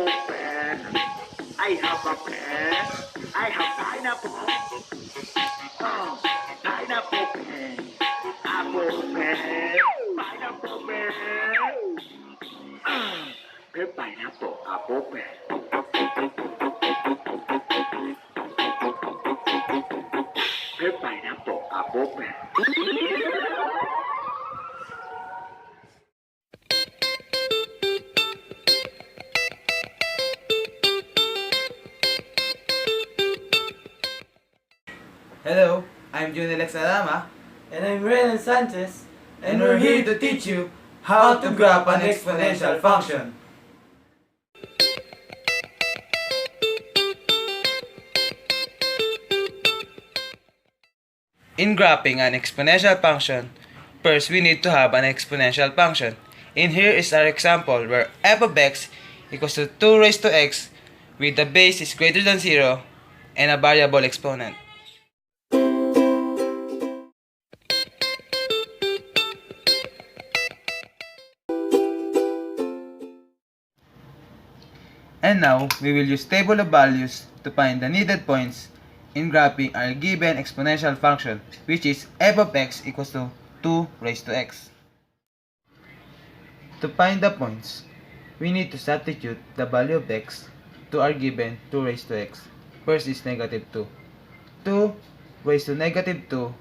pen. I have a pen. I have pineapple. Oh, pineapple pen. Apple pen. Pineapple pen. Pineapple, apple pen. Pineapple, apple pen. Hello, I'm Junilex Alama, And I'm Reynell Sanchezz, and we're here to teach you how to graph an exponential function. In graphing an exponential function, first we need to have an exponential function. In here is our example where f of x equals to 2 raised to x with the base is greater than 0 and a variable exponent. And now, we will use table of values to find the needed points in graphing our given exponential function, which is f of x equals to 2 raised to x. To find the points, we need to substitute the value of x to our given 2 raised to x. First is negative 2. 2 raised to negative 2.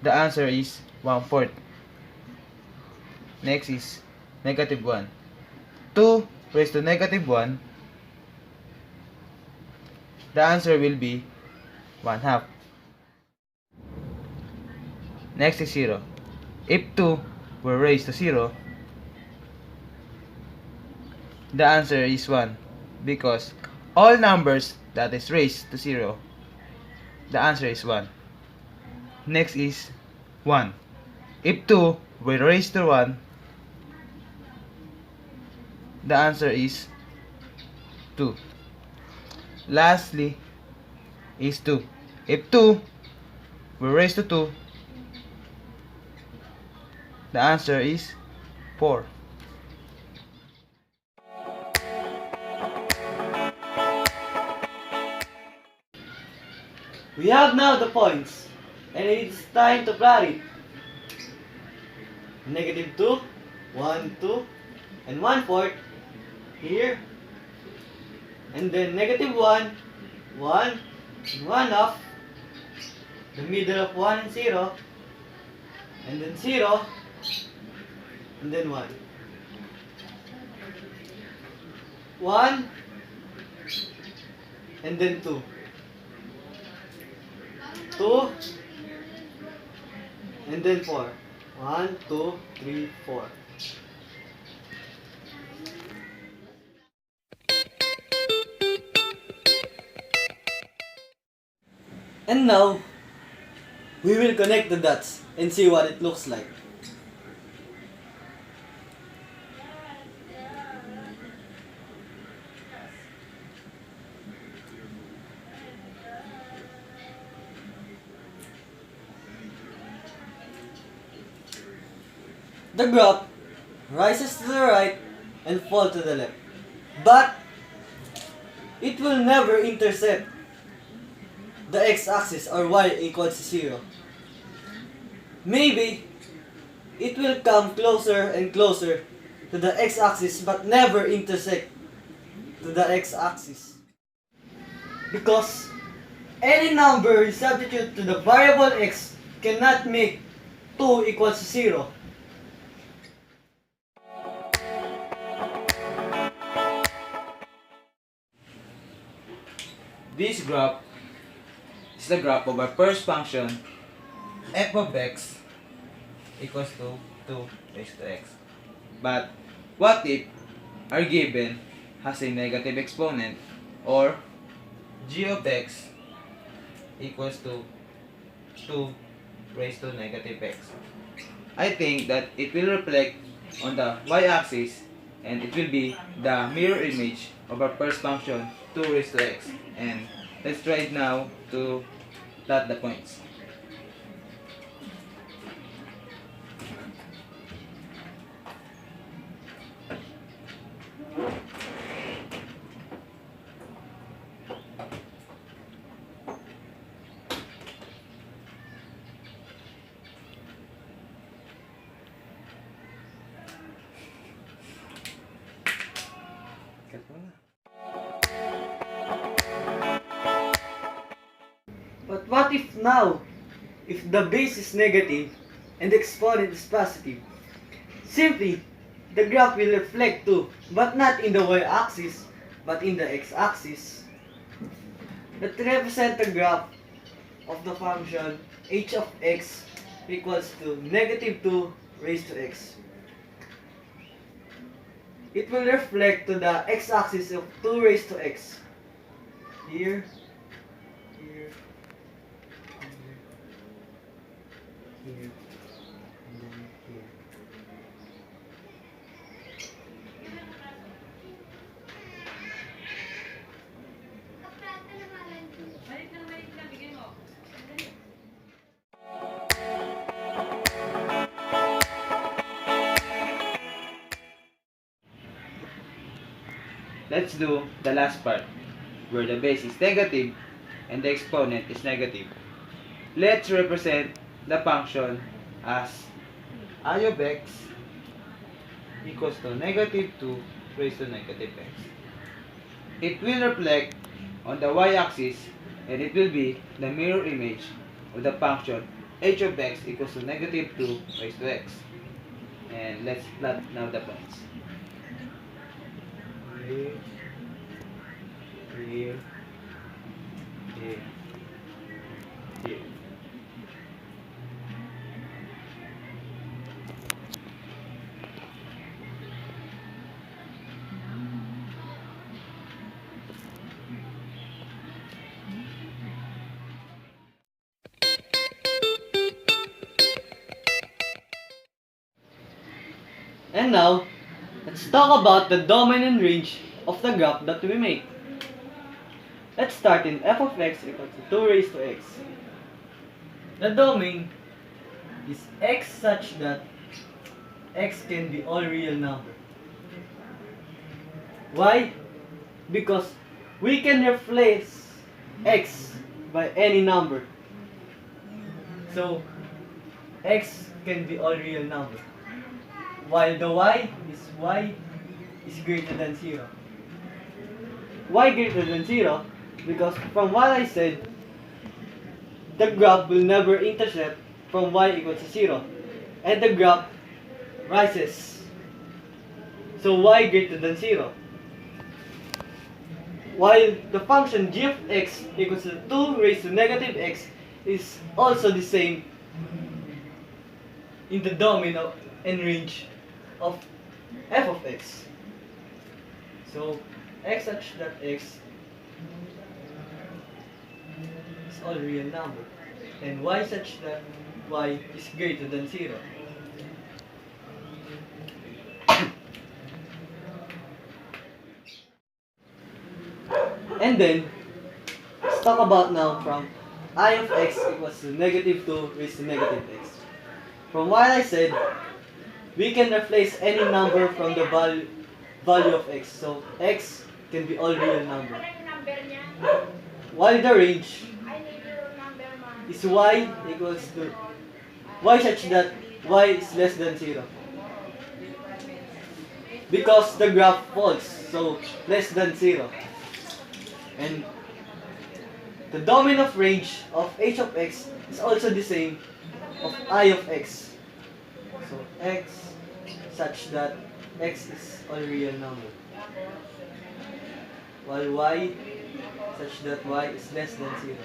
The answer is 1/4. Next is negative 1. 2 raised to negative 1. The answer will be 1/2. Next is 0. If 2 were raised to 0, the answer is 1 because all numbers that is raised to 0, the answer is 1. Next is 1. If 2 were raised to 1, the answer is 2. Lastly is 2. If 2 were raised to 2, the answer is 4. we have now the points, and it's time to plot it. Negative 2, 1, 2, and 1/4 here. And then negative 1, 1, and 1/2. The middle of 1 and 0. And then 0. And then 1. 1. And then 2. 2. And then 4. 1, 2, 3, 4. And now, we will connect the dots and see what it looks like. The graph rises to the right and falls to the left, but it will never intercept the x-axis or y equals 0. Maybe it will come closer and closer to the x-axis but never intersect to the x-axis. Because any number you substitute to the variable x cannot make 2 equals 0. This graph is the graph of our first function f of x equals to 2 raised to x. But what if our given has a negative exponent, or g of x equals to 2 raised to negative x? I think that it will reflect on the y-axis and it will be the mirror image of our first function 2 raised to x. And let's try now to plot the points. Cut mo na. But what if now, if the base is negative and the exponent is positive? Simply, the graph will reflect too, but not in the y-axis, but in the x-axis. That represent the graph of the function h of x equals to negative 2 raised to x. It will reflect to the x-axis of 2 raised to x. Here, here, here, and then here. Let's do the last part, where the base is negative and the exponent is negative. Let's represent the function as I of x equals to negative 2 raised to negative x. It will reflect on the y-axis, and it will be the mirror image of the function h of x equals to negative 2 raised to x. And let's plot now the points. Here, here, here, here. And now, let's talk about the domain and range of the graph that we make. Let's start in f of x equals to 2 raised to x. The domain is x such that x can be all real number. Why? Because we can replace x by any number. So, x can be all real number. While the y is greater than 0. Y greater than 0 because from what I said, the graph will never intercept from y equals to 0. And the graph rises. So y greater than 0. While the function g of x equals to 2 raised to negative x is also the same in the domain of and range of f of x. So x such that x is all real number and y such that y is greater than 0. And then let's talk about now from I of x equals to negative 2 raised to negative x. From what I said, we can replace any number from the value of x. So x can be all real number. While the range is y equals to y such that y is less than 0. Because the graph falls, so less than 0. And the domain of range of h of x is also the same of I of x. So x such that x is all real number. While y such that y is less than 0.